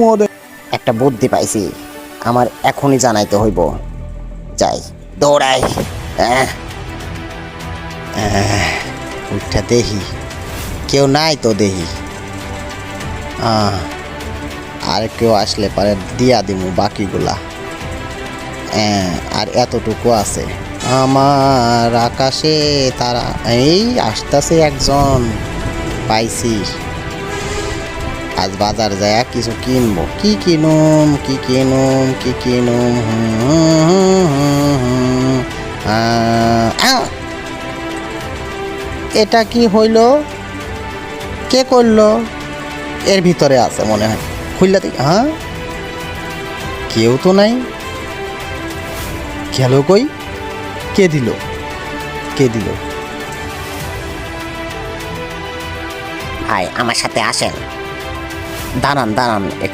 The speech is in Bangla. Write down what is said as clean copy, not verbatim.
মহোদয়। একটা বুদ্ধি পাইছি, আমার এখনই জানাইতে হইব। যাই, দৌড়াই। উঠা দেখি, কেউ নাই তো দেখি। আর কেউ আসলে পারে দিয়া দিমু বাকিগুলা। আর এতটুকু আছে আমার আকাশে তারা। এই আসতেছে একজন, পাইছি। আজ বাজার যায় কিছু কিনবো। কি কিনুম কি কিনুম কি কিনুম? এটা কি হইল? কে করলো? এর ভিতরে আছে মনে হয়, খুললা দিই। কেউ তো নাই। গেল কই? কে দিল? কে দিল? ভাই আমার সাথে আসেন। দাঁড়ান দাঁড়ান।